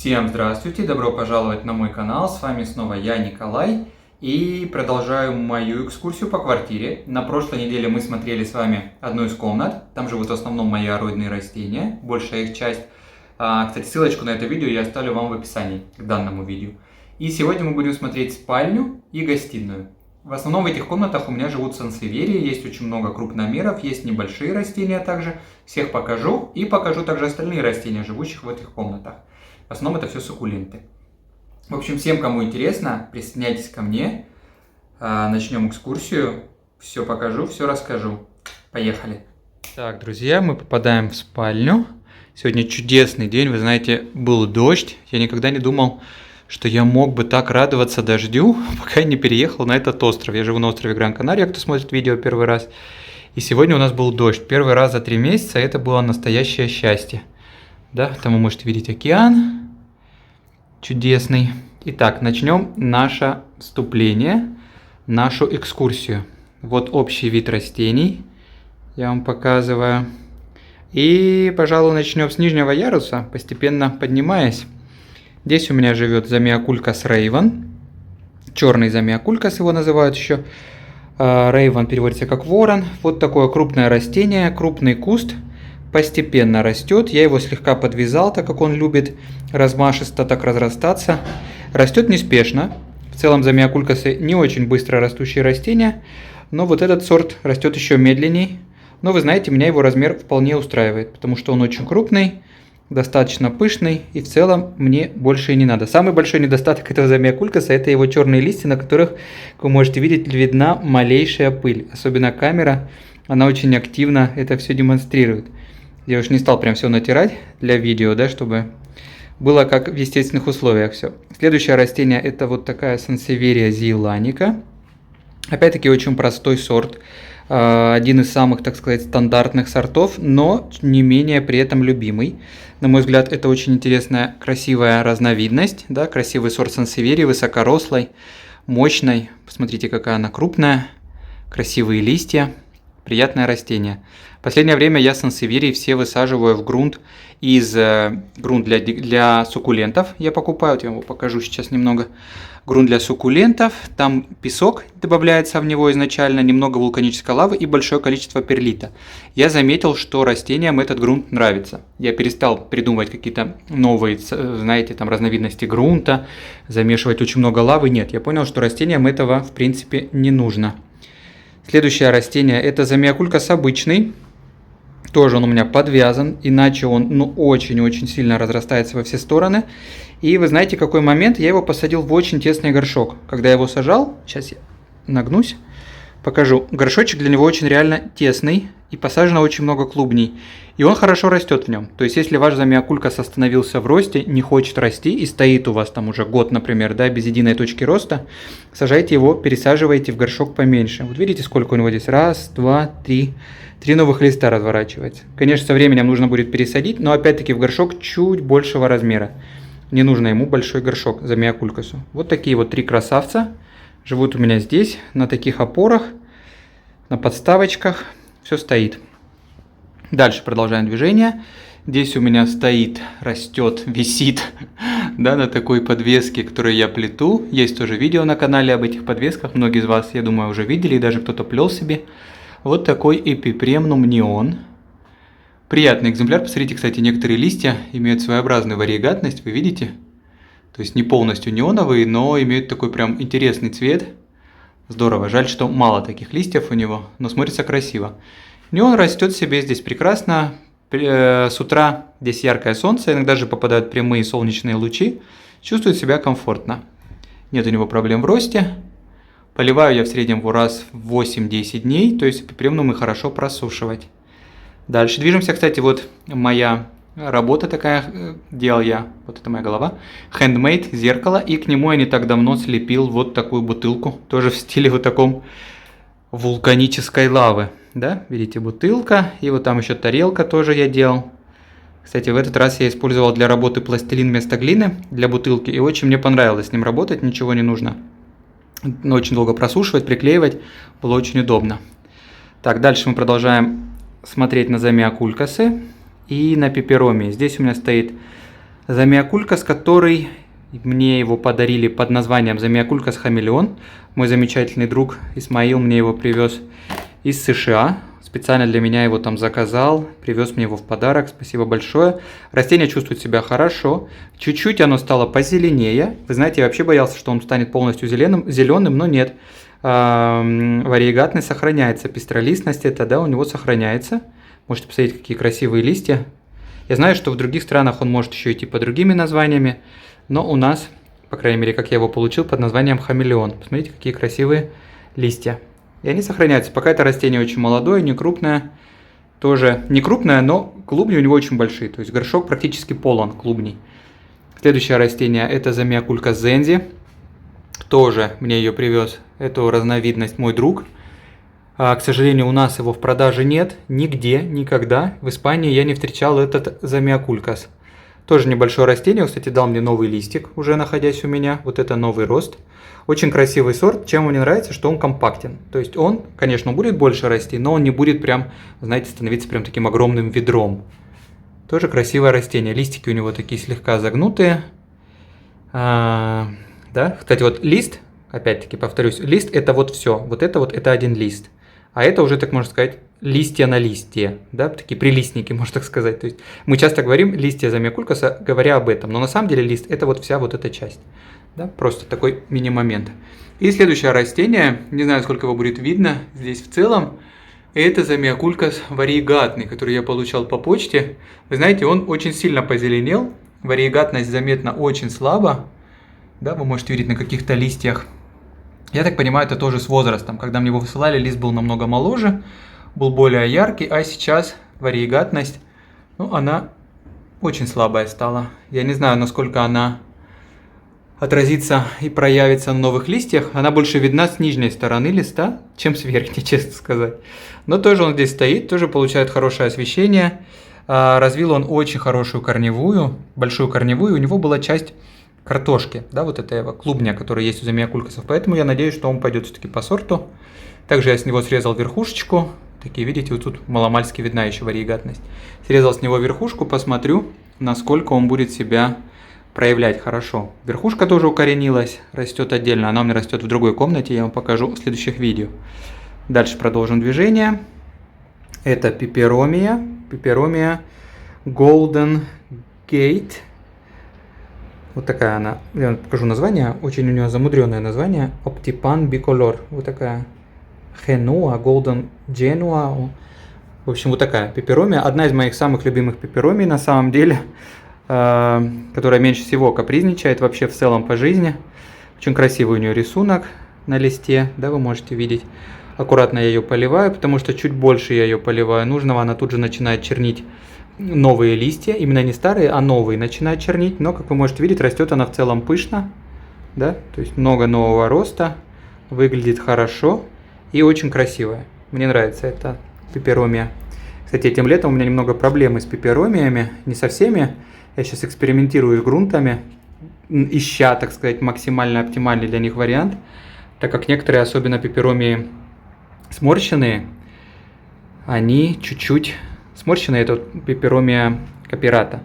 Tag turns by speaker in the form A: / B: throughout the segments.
A: Всем здравствуйте, добро пожаловать на мой канал, с вами снова я, Николай, и продолжаю мою экскурсию по квартире. На прошлой неделе мы смотрели с вами одну из комнат, там живут в основном мои ароидные растения, большая их часть. Кстати, ссылочку на это видео я оставлю вам в описании к данному видео. И сегодня мы будем смотреть спальню и гостиную. В основном в этих комнатах у меня живут сансевьерии, есть очень много крупномеров, есть небольшие растения также. Всех покажу и покажу также остальные растения, живущих в этих комнатах. В основном это все суккуленты. В общем, всем, кому интересно, присоединяйтесь ко мне. Начнем экскурсию. Все покажу, все расскажу. Поехали. Так, друзья, мы попадаем в спальню. Сегодня чудесный день. Вы знаете, был дождь. Я никогда не думал, что я мог бы так радоваться дождю, пока я не переехал на этот остров. Я живу на острове Гран-Канария, кто смотрит видео первый раз. И сегодня у нас был дождь. Первый раз за 3 месяца. Это было настоящее счастье. Да, там вы можете видеть океан чудесный. Итак, начнем наше вступление, нашу экскурсию. Вот общий вид растений, я вам показываю. И, пожалуй, начнем с нижнего яруса, постепенно поднимаясь. Здесь у меня живет Замиокулькас рейвен, черный Замиокулькас его называют еще. Рейвен переводится как ворон. Вот такое крупное растение, крупный куст. Постепенно растет, я его слегка подвязал, так как он любит размашисто так разрастаться. Растет неспешно, в целом замиокулькасы не очень быстро растущие растения, но вот этот сорт растет еще медленней. Но вы знаете, меня его размер вполне устраивает, потому что он очень крупный, достаточно пышный и в целом мне больше и не надо. Самый большой недостаток этого замиокулькаса – это его черные листья, на которых, как вы можете видеть, видна малейшая пыль. Особенно камера, она очень активно это все демонстрирует. Я уж не стал прям все натирать для видео, да, чтобы было как в естественных условиях все. Следующее растение это вот такая сансевьерия зейланика. Опять-таки очень простой сорт. Один из самых, так сказать, стандартных сортов, но не менее при этом любимый. На мой взгляд, это очень интересная, красивая разновидность. Да, красивый сорт сансевьерии, высокорослой, мощной. Посмотрите, какая она крупная, красивые листья. Приятное растение. В последнее время я сансевьерии все высаживаю в грунт грунт для суккулентов. Я покупаю, вот я вам его покажу сейчас немного. Грунт для суккулентов. Там песок добавляется в него изначально, немного вулканической лавы и большое количество перлита. Я заметил, что растениям этот грунт нравится. Я перестал придумывать какие-то новые, знаете, там разновидности грунта, замешивать очень много лавы. Нет, я понял, что растениям этого в принципе не нужно. Следующее растение это замиокулькас обычный. Тоже он у меня подвязан, иначе он очень-очень сильно разрастается во все стороны. И вы знаете, какой момент? Я его посадил в очень тесный горшок. Когда я его сажал, сейчас я нагнусь, покажу. Горшочек для него очень реально тесный и посажено очень много клубней. И он хорошо растет в нем. То есть, если ваш замиокулькас остановился в росте, не хочет расти и стоит у вас там уже год, например, да, без единой точки роста, сажайте его, пересаживайте в горшок поменьше. Вот видите, сколько у него здесь? Раз, два, три. 3 новых листа разворачивается. Конечно, со временем нужно будет пересадить, но опять-таки в горшок чуть большего размера. Не нужно ему большой горшок замиокулькасу. Вот такие вот 3 красавца живут у меня здесь, на таких опорах, на подставочках. Все стоит. Дальше продолжаем движение. Здесь у меня стоит, растет, висит, да, на такой подвеске, которую я плету. Есть тоже видео на канале об этих подвесках. Многие из вас, я думаю, уже видели, и даже кто-то плел себе. Вот такой эпипремнум неон. Приятный экземпляр. Посмотрите, кстати, некоторые листья имеют своеобразную варигатность, вы видите? То есть не полностью неоновые, но имеют такой прям интересный цвет. Здорово. Жаль, что мало таких листьев у него, но смотрится красиво. Неон растет себе здесь прекрасно. С утра здесь яркое солнце, иногда же попадают прямые солнечные лучи. Чувствует себя комфортно. Нет у него проблем в росте. Поливаю я в среднем раз в 8-10 дней, то есть эпипремнумы хорошо просушивать. Дальше движемся, кстати, вот моя работа такая, делал я, вот это моя голова, handmade, зеркало, и к нему я не так давно слепил вот такую бутылку, тоже в стиле вот таком вулканической лавы, да, видите, бутылка, и вот там еще тарелка тоже я делал. Кстати, в этот раз я использовал для работы пластилин вместо глины для бутылки, и очень мне понравилось с ним работать, ничего не нужно. Но очень долго просушивать, приклеивать, было очень удобно. Так, дальше мы продолжаем смотреть на замиокулькасы и на пеперомии. Здесь у меня стоит Замиокулькас, который мне его подарили под названием Замиокулькас Хамелеон. Мой замечательный друг Исмаил мне его привез из США. Специально для меня его там заказал, привез мне его в подарок. Спасибо большое. Растение чувствует себя хорошо. Чуть-чуть оно стало позеленее. Вы знаете, я вообще боялся, что он станет полностью зеленым, но нет. Вариегатность сохраняется. Пестролистность это, да, у него сохраняется. Можете посмотреть, какие красивые листья. Я знаю, что в других странах он может еще идти по другими названиями, но у нас, по крайней мере, как я его получил, под названием хамелеон. Посмотрите, какие красивые листья. И они сохраняются. Пока это растение очень молодое, не крупное. Тоже не крупное, но клубни у него очень большие. То есть горшок практически полон клубней. Следующее растение это Замиокулькас зензи. Тоже мне ее привез, эту разновидность, мой друг. К сожалению, у нас его в продаже нет, нигде, никогда. В Испании я не встречал этот Замиокулькас. Тоже небольшое растение, кстати, дал мне новый листик, уже находясь у меня. Вот это новый рост. Очень красивый сорт. Чем мне нравится, что он компактен. То есть он, конечно, будет больше расти, но он не будет прям, знаете, становиться прям таким огромным ведром. Тоже красивое растение. Листики у него такие слегка загнутые. Да, кстати, вот лист, опять-таки повторюсь, лист это вот все. Вот это один лист. А это уже, так можно сказать, листья на листья, да, такие прилистники, можно так сказать. То есть мы часто говорим листья Замиокулькаса, говоря об этом, но на самом деле лист это вот вся вот эта часть, да, просто такой мини-момент. И следующее растение, не знаю, сколько его будет видно здесь в целом, это Замиокулькас вариегатный, который я получал по почте. Вы знаете, он очень сильно позеленел, вариегатность заметна очень слабо, да, вы можете видеть на каких-то листьях. Я так понимаю, это тоже с возрастом. Когда мне его высылали, лист был намного моложе, был более яркий, а сейчас вариегатность, ну, она очень слабая стала. Я не знаю, насколько она отразится и проявится на новых листьях. Она больше видна с нижней стороны листа, чем с верхней, честно сказать. Но тоже он здесь стоит, тоже получает хорошее освещение. Развил он очень хорошую корневую, большую корневую. У него была часть картошки, да, вот этого клубня, который есть у Замиокулькасов. Поэтому я надеюсь, что он пойдет все-таки по сорту. Также я с него срезал верхушечку. Такие, видите, вот тут маломальски видна еще вариегатность. Срезал с него верхушку, посмотрю, насколько он будет себя проявлять хорошо. Верхушка тоже укоренилась, растет отдельно. Она у меня растет в другой комнате, я вам покажу в следующих видео. Дальше продолжим движение. Это пеперомия. Пеперомия Golden Gate. Вот такая она. Я вам покажу название. Очень у нее замудренное название. Optipan Bicolor. Вот такая. Genua, Golden Genua. В общем, вот такая пеперомия. Одна из моих самых любимых пеперомий на самом деле. Которая меньше всего капризничает вообще в целом по жизни. Очень красивый у нее рисунок на листе. Да, вы можете видеть. Аккуратно я ее поливаю, потому что чуть больше я ее поливаю нужного. Она тут же начинает чернить новые листья, именно не старые, а новые начинают чернить, но, как вы можете видеть, растет она в целом пышно, да, то есть много нового роста, выглядит хорошо и очень красивая. Мне нравится эта пеперомия. Кстати, этим летом у меня немного проблемы с пеперомиями, не со всеми, я сейчас экспериментирую с грунтами, ища, так сказать, максимально оптимальный для них вариант, так как некоторые, особенно пеперомии сморщенные, они чуть-чуть... Сморщенная это пеперомия капирата.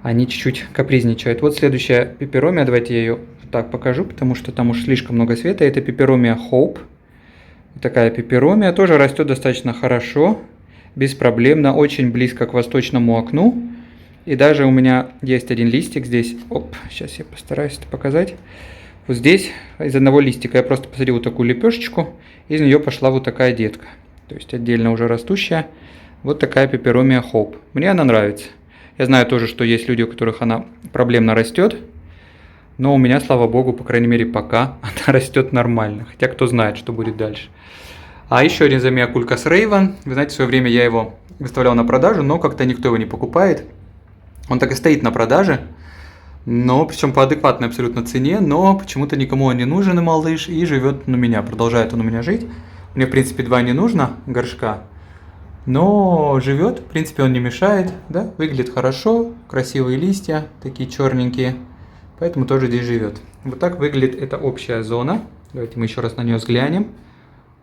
A: Они чуть-чуть капризничают. Вот следующая пеперомия. Давайте я ее так покажу, потому что там уж слишком много света. Это пеперомия Hope. Такая пеперомия. Тоже растет достаточно хорошо. Беспроблемно. Очень близко к восточному окну. И даже у меня есть один листик здесь. Оп, сейчас я постараюсь это показать. Вот здесь из одного листика я просто посадил вот такую лепешечку. Из нее пошла вот такая детка. То есть отдельно уже растущая. Вот такая пеперомия Hope. Мне она нравится. Я знаю тоже, что есть люди, у которых она проблемно растет. Но у меня, слава богу, по крайней мере пока она растет нормально. Хотя кто знает, что будет дальше. А еще один Замиокулькас Raven. Вы знаете, в свое время я его выставлял на продажу, но как-то никто его не покупает. Он так и стоит на продаже. Но причем по адекватной абсолютно цене. Но почему-то никому он не нужен, и малыш. И живет он у меня. Продолжает он у меня жить. Мне, в принципе, 2 не нужно горшка. Но живет, в принципе, он не мешает, да, выглядит хорошо, красивые листья, такие черненькие, поэтому тоже здесь живет. Вот так выглядит эта общая зона. Давайте мы еще раз на нее взглянем.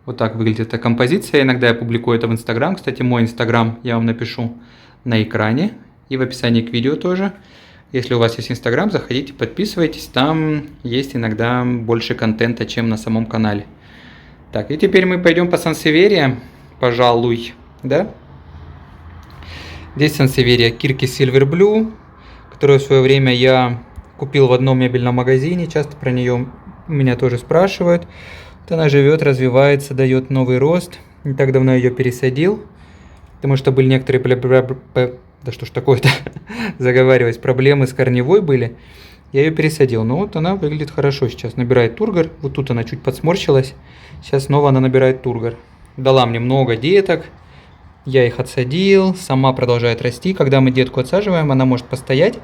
A: Вот так выглядит эта композиция. Иногда я публикую это в Инстаграм. Кстати, мой Инстаграм я вам напишу на экране и в описании к видео тоже. Если у вас есть Инстаграм, заходите, подписывайтесь. Там есть иногда больше контента, чем на самом канале. Так, и теперь мы пойдем по Сансеверия, пожалуй, да? Здесь Сансеверия Kirkis Silver Blue, которую в свое время я купил в одном мебельном магазине. Часто про нее меня тоже спрашивают. Вот она живет, развивается, дает новый рост. Не так давно ее пересадил, потому что были некоторые да что ж такое-то, заговариваюсь, проблемы с корневой были. Я ее пересадил, но вот она выглядит хорошо сейчас, набирает тургор. Вот тут она чуть подсморщилась, сейчас снова она набирает тургор. Дала мне много деток, я их отсадил, сама продолжает расти. Когда мы детку отсаживаем, она может постоять,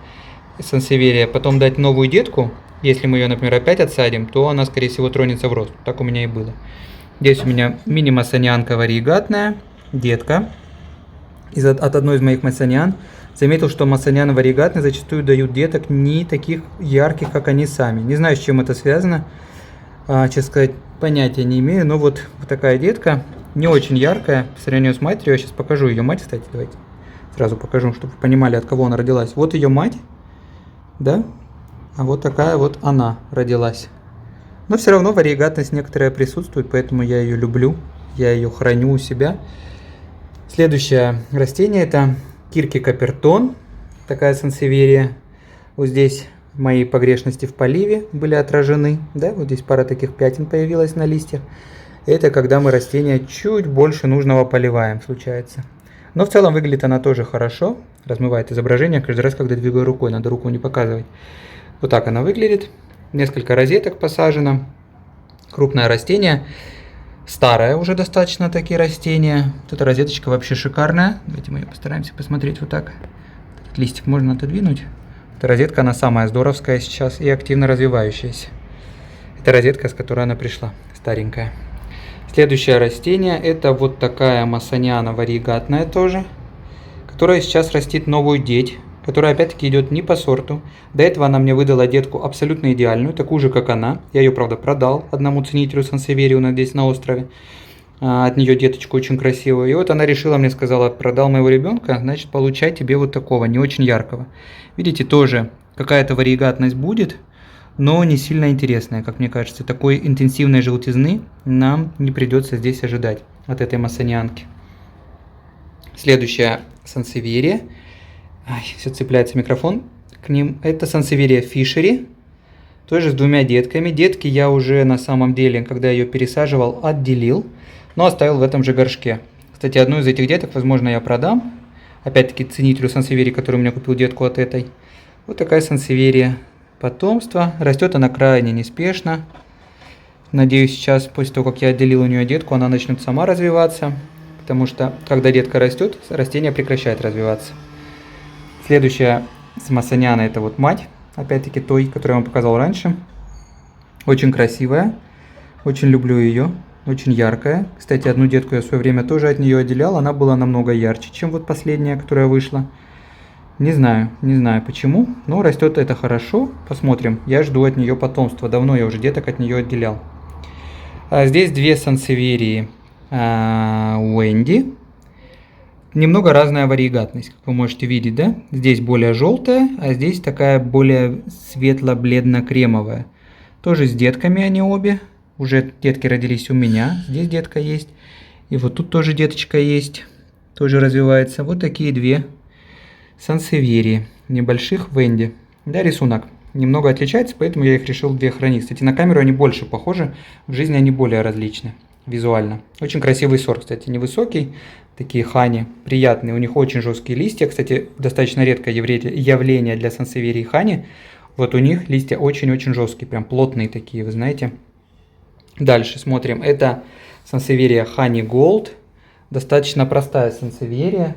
A: Сансеверия, потом дать новую детку. Если мы ее, например, опять отсадим, то она, скорее всего, тронется в рост. Так у меня и было. Здесь у меня мини-массонианка варигатная, детка. От одной из моих массониан. Заметил, что массонианы варигатные зачастую дают деток не таких ярких, как они сами. Не знаю, с чем это связано. Честно сказать, понятия не имею. Но вот такая детка, не очень яркая по сравнению с матерью. Я сейчас покажу ее мать, кстати, давайте. Сразу покажу, чтобы вы понимали, от кого она родилась. Вот ее мать, да? А вот такая вот она родилась. Но все равно варигатность некоторая присутствует, поэтому я ее люблю. Я ее храню у себя. Следующее растение это Кирки Капертон, такая сансеверия. Вот здесь мои погрешности в поливе были отражены, да, вот здесь пара таких пятен появилась на листьях. Это когда мы растение чуть больше нужного поливаем, случается. Но в целом выглядит она тоже хорошо, размывает изображение каждый раз, когда двигаю рукой, надо руку не показывать. Вот так она выглядит, несколько розеток посажено, крупное растение. Старое уже достаточно такие растения. Вот эта розеточка вообще шикарная. Давайте мы ее постараемся посмотреть вот так. Этот листик можно отодвинуть. Эта розетка, она самая здоровская сейчас и активно развивающаяся. Это розетка, с которой она пришла, старенькая. Следующее растение это вот такая массониана варигатная тоже, которая сейчас растит новую деть, которая опять-таки идет не по сорту. До этого она мне выдала детку абсолютно идеальную, такую же, как она. Я ее, правда, продал одному ценителю Сансеверию здесь на острове. От нее деточку очень красивую. И вот она решила, мне сказала, продал моего ребенка, значит, получай тебе вот такого, не очень яркого. Видите, тоже какая-то варигатность будет, но не сильно интересная, как мне кажется. Такой интенсивной желтизны нам не придется здесь ожидать от этой массонианки. Следующая Сансеверия. Все цепляется микрофон к ним. Это Сансеверия Фишери, тоже с двумя детками. Детки я уже на самом деле, когда ее пересаживал, отделил, но оставил в этом же горшке. Кстати, одну из этих деток, возможно, я продам. Опять-таки ценителю Сансеверии, который у меня купил детку от этой. Вот такая Сансеверия. Потомство. Растет она крайне неспешно. Надеюсь, сейчас, после того, как я отделил у нее детку, она начнет сама развиваться. Потому что, когда детка растет, растение прекращает развиваться. Следующая массониана это вот мать, опять-таки той, которую я вам показал раньше. Очень красивая, очень люблю ее, очень яркая. Кстати, одну детку я в свое время тоже от нее отделял, она была намного ярче, чем вот последняя, которая вышла. Не знаю почему, но растет это хорошо, посмотрим. Я жду от нее потомства, давно я уже деток от нее отделял. Здесь две Сансеверии Уэнди. Немного разная варигатность, как вы можете видеть, да? Здесь более желтая, а здесь такая более светло-бледно-кремовая. Тоже с детками они обе. Уже детки родились у меня. Здесь детка есть. И вот тут тоже деточка есть. Тоже развивается. Вот такие две Сансеверии. Небольших Венди. Да, рисунок немного отличается, поэтому я их решил две хранить. Кстати, на камеру они больше похожи. В жизни они более различны. Визуально. Очень красивый сорт, кстати, невысокий. Такие хани, приятные, у них очень жесткие листья. Кстати, достаточно редкое явление для Сансеверии хани. Вот у них листья очень-очень жесткие, прям плотные такие, вы знаете. Дальше смотрим, это Сансеверия Honey Gold. Достаточно простая Сансеверия,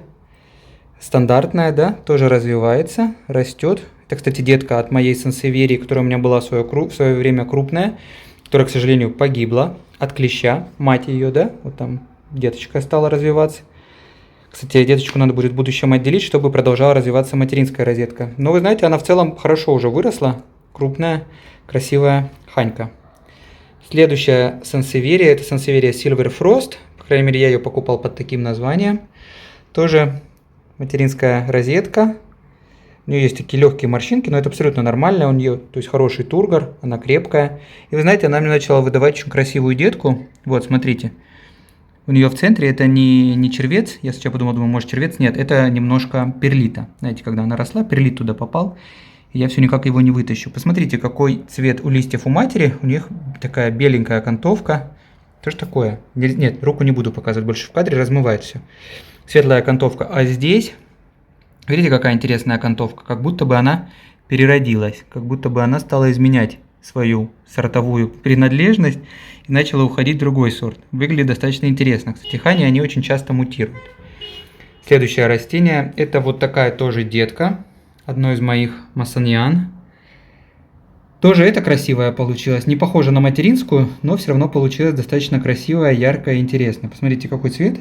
A: стандартная, да, тоже развивается, растет. Это, кстати, детка от моей Сансеверии, которая у меня была в свое время крупная, которая, к сожалению, погибла от клеща, мать ее, да, вот там деточка стала развиваться. Кстати, деточку надо будет в будущем отделить, чтобы продолжала развиваться материнская розетка. Но вы знаете, она в целом хорошо уже выросла. Крупная, красивая ханька. Следующая Сансеверия, это Сансеверия Silver Frost. По крайней мере, я ее покупал под таким названием. Тоже материнская розетка. У нее есть такие легкие морщинки, но это абсолютно нормально. У нее, то есть, хороший тургор, она крепкая. И вы знаете, она мне начала выдавать очень красивую детку. Вот, смотрите. У нее в центре это не червец. Я сначала подумал, может червец. Нет, это немножко перлита. Знаете, когда она росла, перлит туда попал. И я все никак его не вытащу. Посмотрите, какой цвет у листьев у матери. У них такая беленькая окантовка. Что ж такое? Нет, руку не буду показывать больше в кадре, размывает все. Светлая окантовка. А здесь... Видите, какая интересная окантовка? Как будто бы она переродилась, как будто бы она стала изменять свою сортовую принадлежность и начала уходить в другой сорт. Выглядит достаточно интересно. Кстати, хани, они очень часто мутируют. Следующее растение, это вот такая тоже детка, одно из моих массаньян. Тоже это красивая получилась, не похожа на материнскую, но все равно получилась достаточно красивая, яркая и интересная. Посмотрите, какой цвет.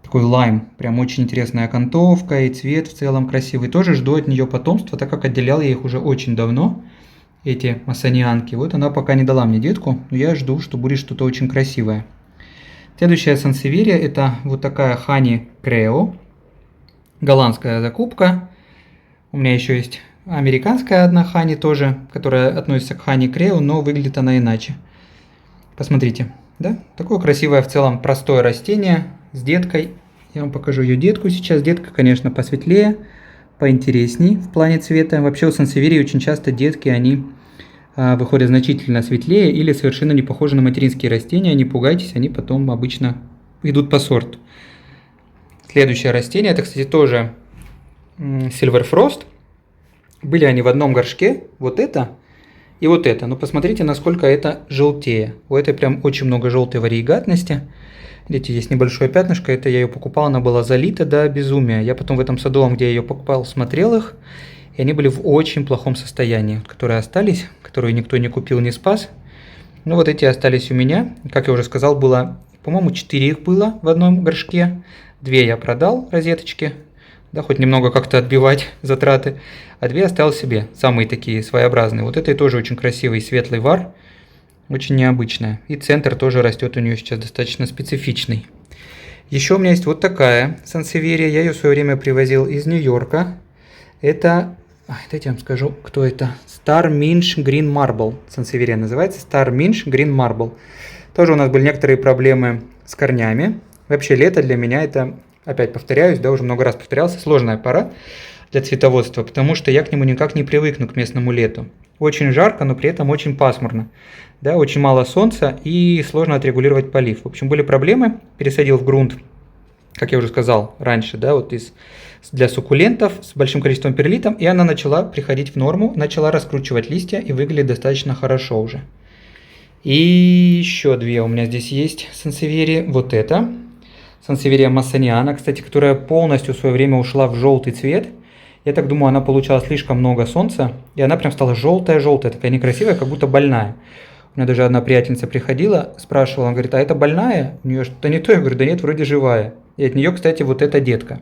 A: Такой лайм, прям очень интересная окантовка и цвет в целом красивый. Тоже жду от нее потомства, так как отделял я их уже очень давно, эти массанианки. Вот она пока не дала мне детку, но я жду, что будет что-то очень красивое. Следующая сансеверия, это вот такая Хани Крео, голландская закупка. У меня еще есть американская одна Хани тоже, которая относится к Хани Крео, но выглядит она иначе. Посмотрите, да? Такое красивое в целом простое растение с деткой. Я вам покажу ее детку сейчас. Детка, конечно, посветлее, поинтересней в плане цвета. Вообще у сансеверии очень часто детки, они выходят значительно светлее или совершенно не похожи на материнские растения. Не пугайтесь, они потом обычно идут по сорту. Следующее растение, это, кстати, тоже Silver Frost. Были они в одном горшке, вот это и вот это. Но посмотрите, насколько это желтее. У этой прям очень много желтой вариегатности. Видите, есть небольшое пятнышко, это я ее покупал, она была залита до безумия. Я потом в этом садовом, где я ее покупал, смотрел их, и они были в очень плохом состоянии, которые остались, которые никто не купил, не спас. Ну вот эти остались у меня. Как я уже сказал, было, по-моему, 4 их было в одном горшке. 2 я продал, розеточки, да, хоть немного как-то отбивать затраты, а 2 оставил себе, самые такие своеобразные. Вот это тоже очень красивый светлый вар. Очень необычная. И центр тоже растет у нее сейчас достаточно специфичный. Еще у меня есть вот такая сансеверия. Я ее в свое время привозил из Нью-Йорка. Это, дайте я вам скажу, кто это. Star Minch Green Marble. Сансеверия называется Star Minch Green Marble. Тоже у нас были некоторые проблемы с корнями. Вообще лето для меня это, опять повторяюсь, да, уже много раз повторялся, сложная пора для цветоводства, потому что я к нему никак не привыкну, к местному лету. Очень жарко, но при этом очень пасмурно. Да, очень мало солнца и сложно отрегулировать полив. В общем, были проблемы. Пересадил в грунт, как я уже сказал раньше, да, вот для суккулентов с большим количеством перлитом. И она начала приходить в норму, начала раскручивать листья и выглядит достаточно хорошо уже. И еще 2 у меня здесь есть сансеверии. Вот это. Сансеверия массаниана, кстати, которая полностью в свое время ушла в желтый цвет. Я так думаю, она получала слишком много солнца, и она прям стала желтая-желтая, такая некрасивая, как будто больная. У меня даже одна приятельница приходила, спрашивала, она говорит, а это больная? У нее что-то не то? Я говорю, да нет, вроде живая. И от нее, кстати, вот эта детка.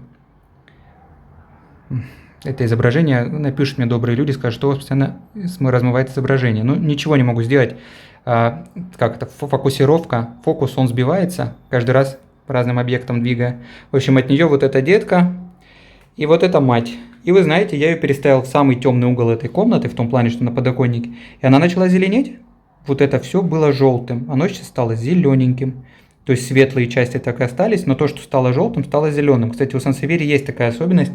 A: Это изображение, напишут мне добрые люди, скажут, что у вас постоянно размывает изображение. Ну, ничего не могу сделать. Как это, фокусировка, фокус, он сбивается, каждый раз по разным объектам двигая. В общем, от нее вот эта детка и вот эта мать. И вы знаете, я ее переставил в самый темный угол этой комнаты, в том плане, что на подоконнике, и она начала зеленеть. Вот это все было желтым, оно сейчас стало зелененьким. То есть светлые части так и остались, но то, что стало желтым, стало зеленым. Кстати, у сансеверии есть такая особенность.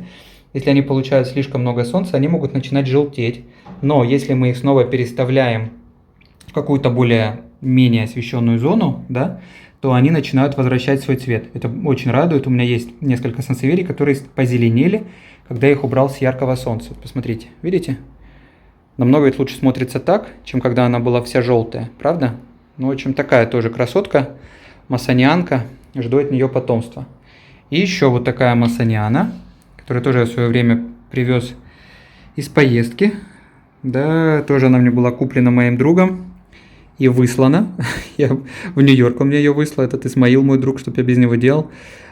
A: Если они получают слишком много солнца, они могут начинать желтеть. Но если мы их снова переставляем в какую-то более-менее освещенную зону, да, то они начинают возвращать свой цвет. Это очень радует. У меня есть несколько сансеверий, которые позеленели, когда я их убрал с яркого солнца. Посмотрите, видите? Намного ведь лучше смотрится так, чем когда она была вся желтая, правда? Ну, в общем, такая тоже красотка, массанианка, жду от нее потомства. И еще вот такая массаниана, которую тоже я в свое время привез из поездки. Да, тоже она мне была куплена моим другом и выслана. Я в Нью-Йорк у меня ее выслал, этот Исмаил, мой друг, чтобы я без него делал.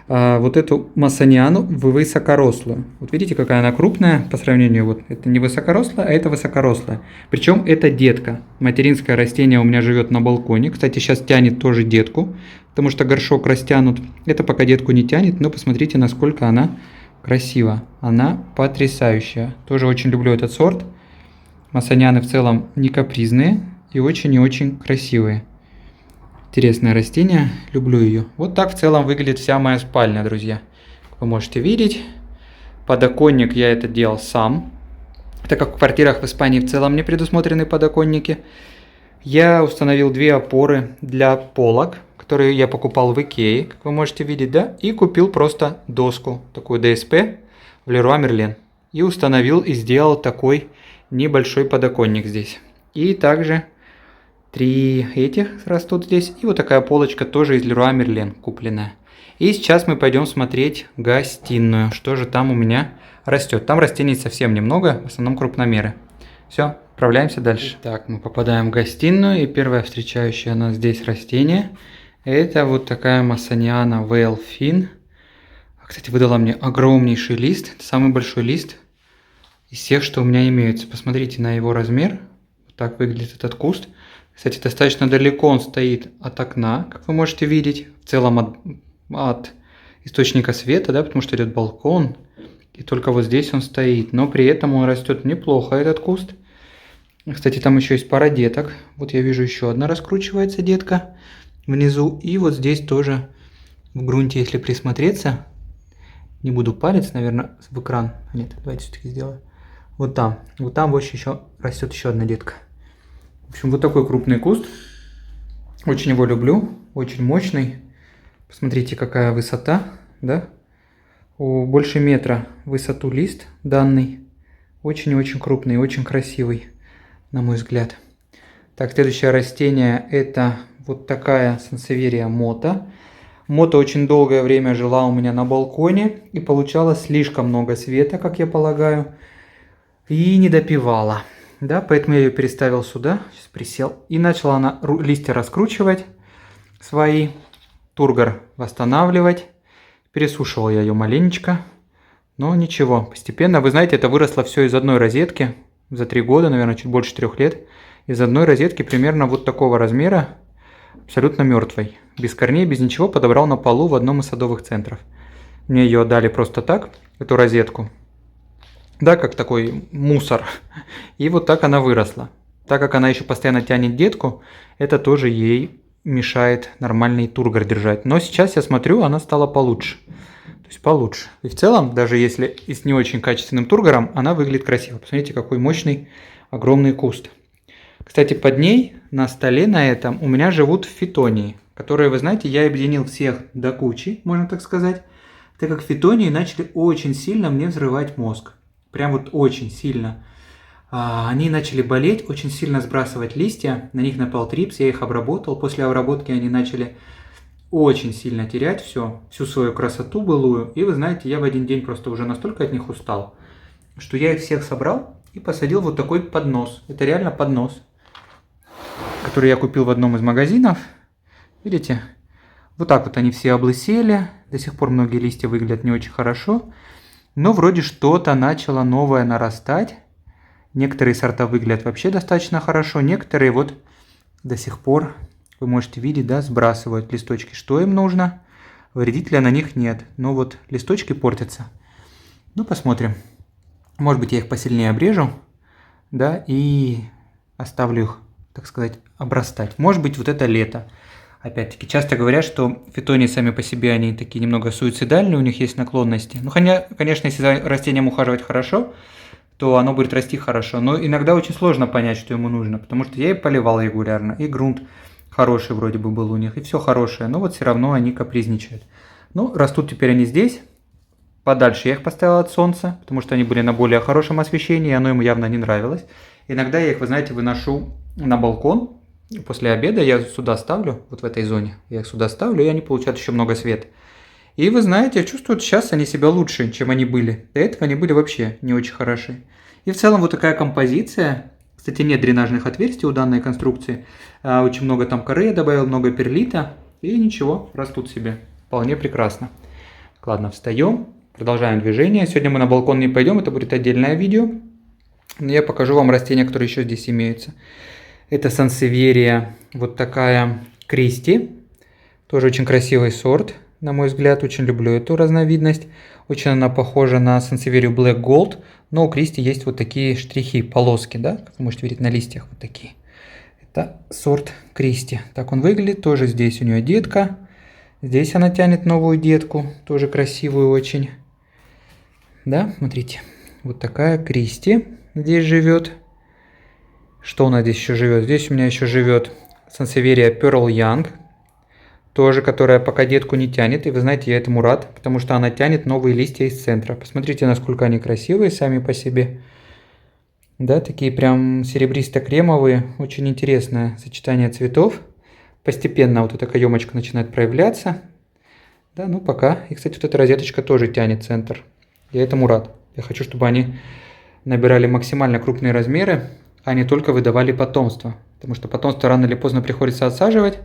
A: Вот эту массаниану высокорослую. Вот видите, какая она крупная по сравнению. Вот это не высокорослая, а это высокорослая. Причем это детка. Материнское растение у меня живет на балконе. Кстати, сейчас тянет тоже детку, потому что горшок растянут. Это пока детку не тянет, но посмотрите, насколько она красиво. Она потрясающая. Тоже очень люблю этот сорт. Массанианы в целом не капризные и очень красивые. Интересное растение, люблю ее. Вот так в целом выглядит вся моя спальня, друзья. Как вы можете видеть, подоконник я это делал сам, так как в квартирах в Испании в целом не предусмотрены подоконники. Я установил две опоры для полок, которые я покупал в Икее, как вы можете видеть, да, и купил просто доску, такую ДСП в Леруа Мерлен. И установил и сделал такой небольшой подоконник здесь. И также 3 этих растут здесь. И вот такая полочка тоже из Леруа Мерлен купленная. И сейчас мы пойдем смотреть гостиную. Что же там у меня растет. Там растений совсем немного, в основном крупномеры. Все, отправляемся дальше. Так, мы попадаем в гостиную. И первое встречающее нас здесь растение. Это вот такая Массаниана Vale Fin. Кстати, выдала мне огромнейший лист. Это самый большой лист из всех, что у меня имеются. Посмотрите на его размер. Вот так выглядит этот куст. Кстати, достаточно далеко он стоит от окна, как вы можете видеть, в целом от источника света, да, потому что идет балкон, и только вот здесь он стоит. Но при этом он растет неплохо, этот куст. Кстати, там еще есть пара деток. Вот я вижу, еще одна раскручивается детка внизу. И вот здесь тоже в грунте, если присмотреться, не буду палец, наверное, в экран. Нет, давайте все-таки сделаю. Вот там больше еще растет еще одна детка. В общем, вот такой крупный куст. Очень его люблю. Очень мощный. Посмотрите, какая высота. Да? Больше метра в высоту лист данный. Очень крупный, очень красивый, на мой взгляд. Так, следующее растение это вот такая сансеверия мота. Мота очень долгое время жила у меня на балконе и получала слишком много света, как я полагаю. И не допивала. Да, поэтому я ее переставил сюда, сейчас присел, и начала она листья раскручивать свои, тургор восстанавливать. Пересушивал я ее маленечко, но ничего, постепенно. Вы знаете, это выросло все из одной розетки, за 3 года, наверное, чуть больше 3 лет. Из одной розетки примерно вот такого размера, абсолютно мертвой, без корней, без ничего, подобрал на полу в одном из садовых центров. Мне ее отдали просто так, эту розетку. Да, как такой мусор. И вот так она выросла. Так как она еще постоянно тянет детку, это тоже ей мешает нормальный тургор держать. Но сейчас я смотрю, она стала получше. То есть получше. И в целом, даже если и с не очень качественным тургором, она выглядит красиво. Посмотрите, какой мощный, огромный куст. Кстати, под ней, на столе на этом, у меня живут фитонии, которые, вы знаете, я объединил всех до кучи, можно так сказать, так как фитонии начали очень сильно мне взрывать мозг. Прям вот очень сильно. Они начали болеть, очень сильно сбрасывать листья. На них напал трипс, я их обработал. После обработки они начали очень сильно терять всю свою красоту былую. И вы знаете, я в один день просто уже настолько от них устал, что я их всех собрал и посадил вот такой поднос. Это реально поднос, который я купил в одном из магазинов. Видите? Вот так вот они все облысели. До сих пор многие листья выглядят не очень хорошо. Но вроде что-то начало новое нарастать. Некоторые сорта выглядят вообще достаточно хорошо. Некоторые вот до сих пор, вы можете видеть, да, сбрасывают листочки. Что им нужно? Вредителя на них нет. Но вот листочки портятся. Ну, посмотрим. Может быть, я их посильнее обрежу. Да, и оставлю их, так сказать, обрастать. Может быть, вот это лето. Опять-таки, часто говорят, что фитонии сами по себе, они такие немного суицидальные, у них есть наклонности. Ну, конечно, если за растением ухаживать хорошо, то оно будет расти хорошо. Но иногда очень сложно понять, что ему нужно, потому что я и поливал регулярно, и грунт хороший вроде бы был у них, и все хорошее, но вот все равно они капризничают. Ну, растут теперь они здесь. Подальше я их поставил от солнца, потому что они были на более хорошем освещении, и оно ему явно не нравилось. Иногда я их, вы знаете, выношу на балкон. После обеда я сюда ставлю, вот в этой зоне, я их сюда ставлю, и они получают еще много света. И вы знаете, чувствуют, сейчас они себя лучше, чем они были. До этого они были вообще не очень хороши. И в целом вот такая композиция. Кстати, нет дренажных отверстий у данной конструкции. Очень много там коры я добавил, много перлита. И ничего, растут себе. Вполне прекрасно. Ладно, встаем, продолжаем движение. Сегодня мы на балкон не пойдем, это будет отдельное видео. Но я покажу вам растения, которые еще здесь имеются. Это сансеверия, вот такая Кристи. Тоже очень красивый сорт. на мой взгляд. Очень люблю эту разновидность. Очень она похожа на Sansevieria Black Gold, но у Кристи есть вот такие штрихи, полоски, да, как вы можете видеть на листьях, вот такие. Это сорт Кристи. Так он выглядит. Тоже здесь у нее детка. Здесь она тянет новую детку, тоже красивую очень. Да, смотрите. Вот такая Кристи здесь живет. Что у нас здесь еще живет? Здесь у меня еще живет Sansevieria Pearl Young. Тоже, которая пока детку не тянет. И вы знаете, я этому рад, потому что она тянет новые листья из центра. Посмотрите, насколько они красивые сами по себе. Да, такие прям серебристо-кремовые. Очень интересное сочетание цветов. Постепенно вот эта каемочка начинает проявляться. Да, ну пока. И, кстати, вот эта розеточка тоже тянет центр. Я этому рад. Я хочу, чтобы они набирали максимально крупные размеры, а не только выдавали потомство. Потому что потомство рано или поздно приходится отсаживать.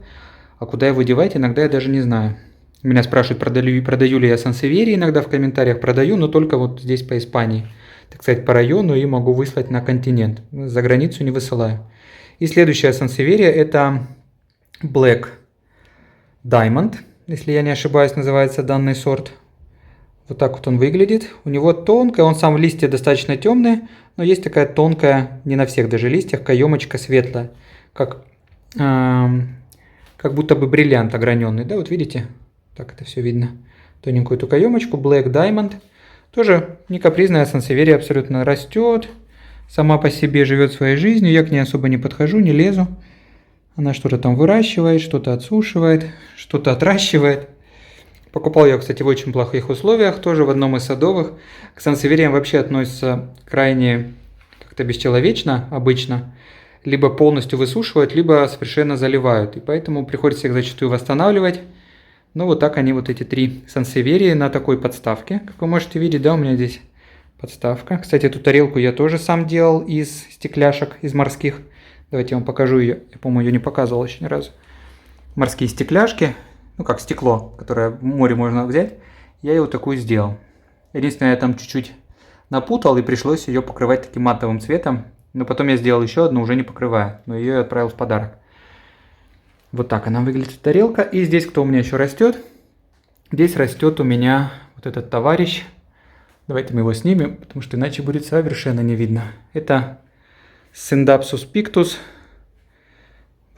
A: А куда его девать, иногда я даже не знаю. Меня спрашивают, продаю ли я Sansevieria иногда в комментариях. Продаю, но только вот здесь по Испании. Так сказать, по району, и могу выслать на континент. За границу не высылаю. И следующая Sansevieria это Black Diamond, если я не ошибаюсь, называется данный сорт. Вот так вот он выглядит. У него тонкая, он сам листья достаточно темные, но есть такая тонкая, не на всех даже листьях, каемочка светлая, как будто бы бриллиант ограненный. Да, вот видите, так это все видно. Тоненькую эту каемочку, Black Diamond. Тоже не капризная Sansevieria, абсолютно растет, сама по себе живет своей жизнью, я к ней особо не подхожу, не лезу. Она что-то там выращивает, что-то отсушивает, что-то отращивает. Покупал я, кстати, в очень плохих условиях, тоже в одном из садовых. К Sansevieria вообще относятся крайне как-то бесчеловечно обычно. Либо полностью высушивают, либо совершенно заливают. И поэтому приходится их зачастую восстанавливать. Ну вот так они, вот эти три Sansevieria на такой подставке. Как вы можете видеть, да, у меня здесь подставка. Кстати, эту тарелку я тоже сам делал из стекляшек, из морских. Давайте я вам покажу ее. Я, по-моему, ее не показывал еще ни разу. Морские стекляшки. Ну, как стекло, которое в море можно взять. Я ее вот такую сделал. Единственное, я там чуть-чуть напутал и пришлось ее покрывать таким матовым цветом. Но потом я сделал еще одну, уже не покрывая. Но ее я отправил в подарок. Вот так она выглядит, тарелка. И здесь кто у меня еще растет? Здесь растет у меня вот этот товарищ. Давайте мы его снимем, потому что иначе будет совершенно не видно. Это Scindapsus pictus.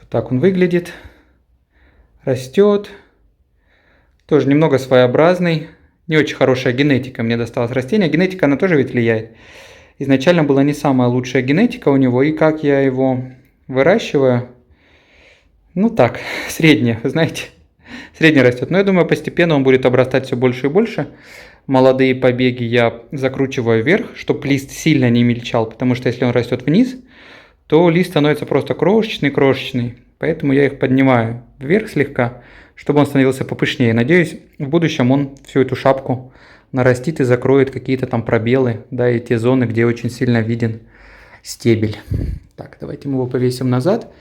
A: Вот так он выглядит. Растет. Тоже немного своеобразный. Не очень хорошая генетика мне досталось растение. Генетика, она тоже ведь влияет. Изначально была не самая лучшая генетика у него. И как я его выращиваю, ну так, средняя, вы знаете. Средний растет. Но я думаю, постепенно он будет обрастать все больше и больше. Молодые побеги я закручиваю вверх, чтобы лист сильно не мельчал. Потому что если он растет вниз, то лист становится просто крошечный. Поэтому я их поднимаю вверх слегка, чтобы он становился попышнее. Надеюсь, в будущем он всю эту шапку нарастит и закроет какие-то там пробелы, да, и те зоны, где очень сильно виден стебель. Так, давайте мы его повесим назад.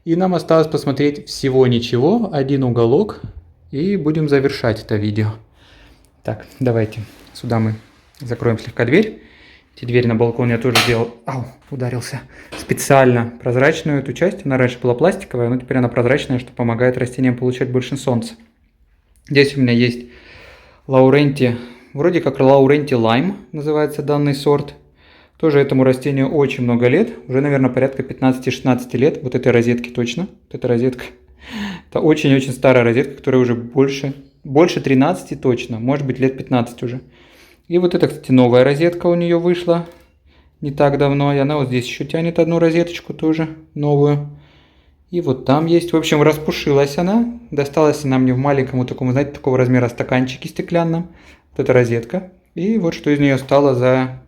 A: И нам осталось посмотреть всего ничего, один уголок, и будем завершать это видео. Так, давайте сюда мы закроем слегка дверь. Эти двери на балкон я тоже делал, ударился, специально прозрачную эту часть. Она раньше была пластиковая, но теперь она прозрачная, что помогает растениям получать больше солнца. Здесь у меня есть Laurenti, вроде как Laurenti Lime называется данный сорт. Тоже этому растению очень много лет, уже, наверное, порядка 15-16 лет. Вот этой розетки точно, вот эта розетка. Это очень-очень старая розетка, которая уже больше 13 точно, может быть лет 15 уже. И вот это, кстати, новая розетка у нее вышла не так давно. И она вот здесь еще тянет одну розеточку тоже, новую. И вот там есть. В общем, распушилась она. Досталась она мне в маленьком вот таком, знаете, такого размера стаканчике стеклянном. Вот эта розетка. И вот что из нее стало за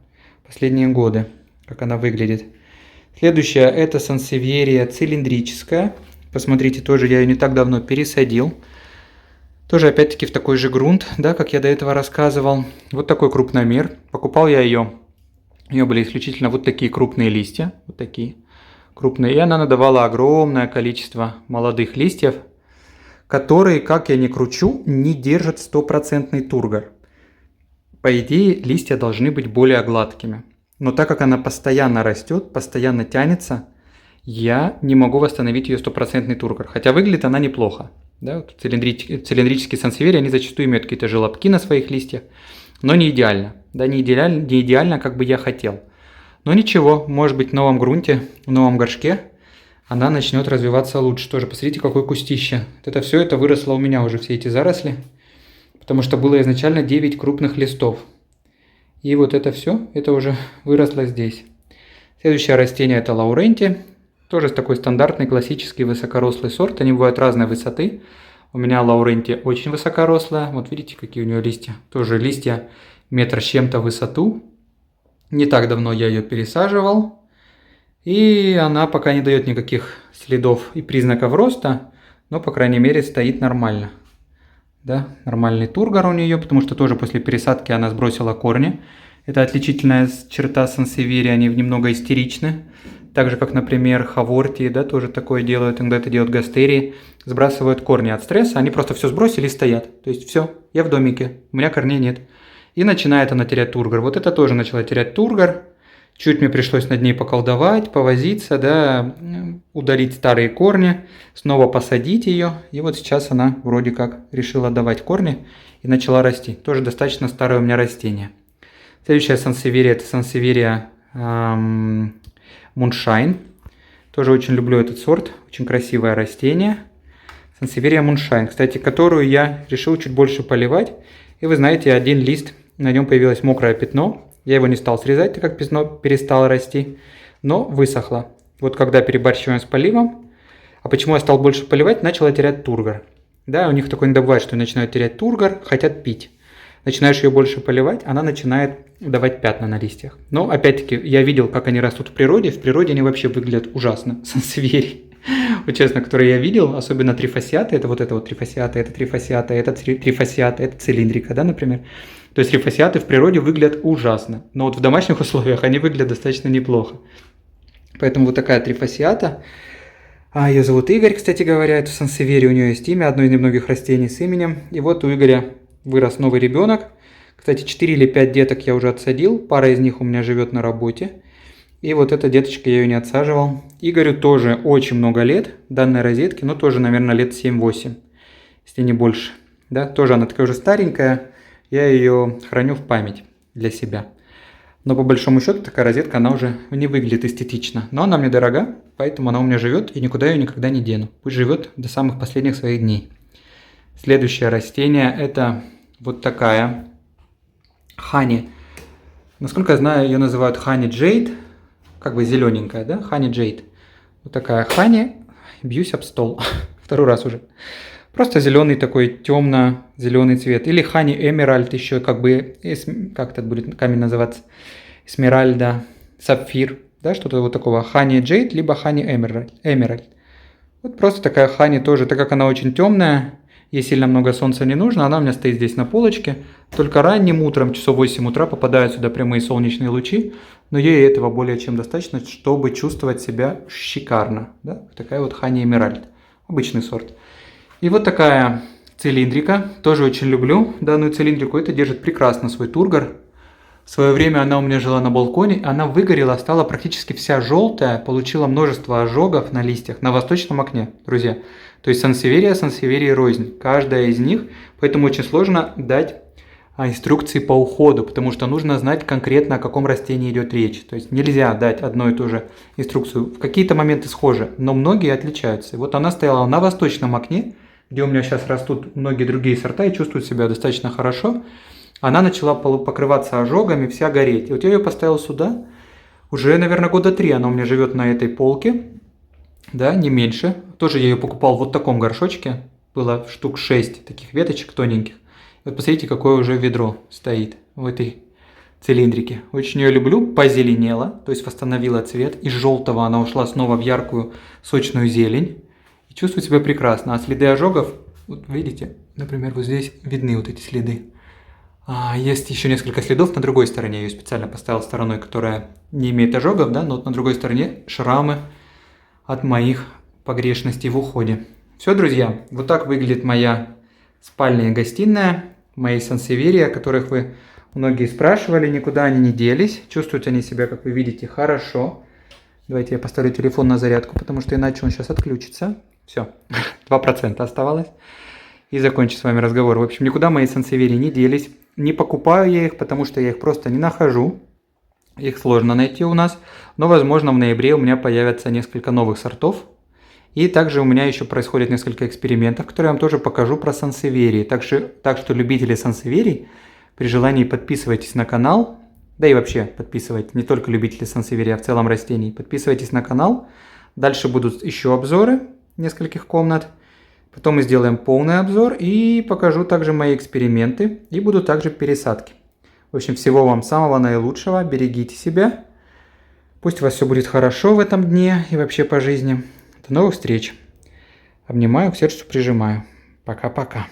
A: последние годы. Как она выглядит. Следующая это Sansevieria цилиндрическая. Посмотрите, тоже я ее не так давно пересадил. Тоже опять-таки в такой же грунт, да, как я до этого рассказывал. Вот такой крупномер. Покупал я ее. У нее были исключительно вот такие крупные листья. Вот такие крупные. И она надавала огромное количество молодых листьев, которые, как я ни кручу, не держат стопроцентный тургор. По идее, листья должны быть более гладкими. Но так как она постоянно растет, постоянно тянется, я не могу восстановить ее стопроцентный тургор. Хотя выглядит она неплохо. Да, вот цилиндрические сансевири, они зачастую имеют какие-то желобки на своих листьях, но не идеально. Да, не идеально, как бы я хотел. Но ничего, может быть, в новом грунте, в новом горшке она начнет развиваться лучше. Тоже посмотрите, какое кустище. Вот это все это выросло у меня уже, все эти заросли. Потому что было изначально 9 крупных листов. И вот это все, это уже выросло здесь. Следующее растение это лауренти. Тоже такой стандартный, классический, высокорослый сорт. Они бывают разной высоты. У меня лауренти очень высокорослая. Вот видите, какие у нее листья. Тоже листья метр с чем-то в высоту. Не так давно я ее пересаживал. И она пока не дает никаких следов и признаков роста. Но, по крайней мере, стоит нормально. Да, нормальный тургор у нее, потому что тоже после пересадки она сбросила корни. Это отличительная черта сансевири, они немного истеричны. Так же, как, например, хавортии, да, тоже такое делают, иногда это делают гастерии. Сбрасывают корни от стресса, они просто все сбросили и стоят. То есть все, я в домике, у меня корней нет. И начинает она терять тургор. Вот это тоже начала терять тургор. Чуть мне пришлось над ней поколдовать, повозиться, да, удалить старые корни, снова посадить ее. И вот сейчас она вроде как решила давать корни и начала расти. Тоже достаточно старое у меня растение. Следующая сансевирия это сансевирия Moonshine. Тоже очень люблю этот сорт, очень красивое растение. Сансевирия Moonshine, кстати, которую я решил чуть больше поливать. И вы знаете, один лист, на нем появилось мокрое пятно. Я его не стал срезать, так как пятно перестало расти, но высохло. Вот когда перебарщиваем с поливом, а почему я стал больше поливать, начала терять тургор. Да, у них такое иногда бывает, что начинают терять тургор, хотят пить. Начинаешь ее больше поливать, она начинает давать пятна на листьях. Но опять-таки я видел, как они растут в природе. В природе они вообще выглядят ужасно, сансевири. Вот честно, которые я видел, особенно трифасиаты, это вот трифасиаты, это трифасиаты, это трифасиаты, это цилиндрика, да, например. То есть трифасиаты в природе выглядят ужасно, но вот в домашних условиях они выглядят достаточно неплохо. Поэтому вот такая трифасиата. Ее зовут Игорь, кстати говоря, это сансевири, у нее есть имя, одно из немногих растений с именем. И вот у Игоря вырос новый ребенок. Кстати, 4 или 5 деток я уже отсадил, пара из них у меня живет на работе. И вот эта деточка, я ее не отсаживал. Игорю тоже очень много лет, данной розетки, но тоже, наверное, лет 7-8, если не больше. Да, тоже она такая уже старенькая, я ее храню в память для себя. Но по большому счету такая розетка, она уже не выглядит эстетично. Но она мне дорога, поэтому она у меня живет, и никуда ее никогда не дену. Пусть живет до самых последних своих дней. Следующее растение это вот такая хани. Насколько я знаю, ее называют хани джейд. Как бы зелененькая, да? Хани джейд. Вот такая хани. Бьюсь об стол. Второй раз уже. Просто зеленый такой, темно-зеленый цвет. Или хани эмеральд еще, как бы, как это будет камень называться? Эсмеральда, сапфир. Да, что-то вот такого. Хани джейд, либо хани эмеральд. Вот просто такая хани тоже, так как она очень темная, ей сильно много солнца не нужно, она у меня стоит здесь на полочке. Только ранним утром, часов 8 утра, попадают сюда прямые солнечные лучи, но ей этого более чем достаточно, чтобы чувствовать себя шикарно. Да? Такая вот хани эмеральд, обычный сорт. И вот такая цилиндрика, тоже очень люблю данную цилиндрику, это держит прекрасно свой тургор. В свое время она у меня жила на балконе, она выгорела, стала практически вся желтая, получила множество ожогов на листьях на восточном окне, друзья. То есть сансевирия рознь, каждая из них, поэтому очень сложно дать инструкции по уходу, потому что нужно знать конкретно, о каком растении идет речь. То есть нельзя дать одну и ту же инструкцию. В какие-то моменты схожи, но многие отличаются. И вот она стояла на восточном окне, где у меня сейчас растут многие другие сорта и чувствуют себя достаточно хорошо. Она начала покрываться ожогами, вся гореть. И вот я ее поставил сюда. Уже, наверное, года 3 она у меня живет на этой полке. Да, не меньше. Тоже я ее покупал вот в таком горшочке. Было штук 6 таких веточек тоненьких. И вот посмотрите, какое уже ведро стоит в этой цилиндрике. Очень ее люблю. Позеленела, то есть восстановила цвет. Из желтого она ушла снова в яркую сочную зелень. И чувствую себя прекрасно. А следы ожогов, вот видите, например, вот здесь видны вот эти следы. Есть еще несколько следов на другой стороне. Я ее специально поставил стороной, которая не имеет ожогов, да, но вот на другой стороне шрамы от моих погрешностей в уходе. Все, друзья, вот так выглядит моя спальня и гостиная, мои сансевири, о которых вы многие спрашивали, никуда они не делись. Чувствуют они себя, как вы видите, хорошо. Давайте я поставлю телефон на зарядку, потому что иначе он сейчас отключится. Все, 2% оставалось. И закончу с вами разговор. В общем, никуда мои сансевери не делись. Не покупаю я их, потому что я их просто не нахожу. Их сложно найти у нас. Но, возможно, в ноябре у меня появятся несколько новых сортов. И также у меня еще происходит несколько экспериментов, которые я вам тоже покажу про сансеверии. Так что любители сансеверий, при желании подписывайтесь на канал. Да и вообще подписывайтесь, не только любители сансеверии, а в целом растений. Подписывайтесь на канал. Дальше будут еще обзоры нескольких комнат. Потом мы сделаем полный обзор и покажу также мои эксперименты. И будут также пересадки. В общем, всего вам самого наилучшего. Берегите себя. Пусть у вас все будет хорошо в этом дне и вообще по жизни. До новых встреч. Обнимаю, к сердцу прижимаю. Пока-пока.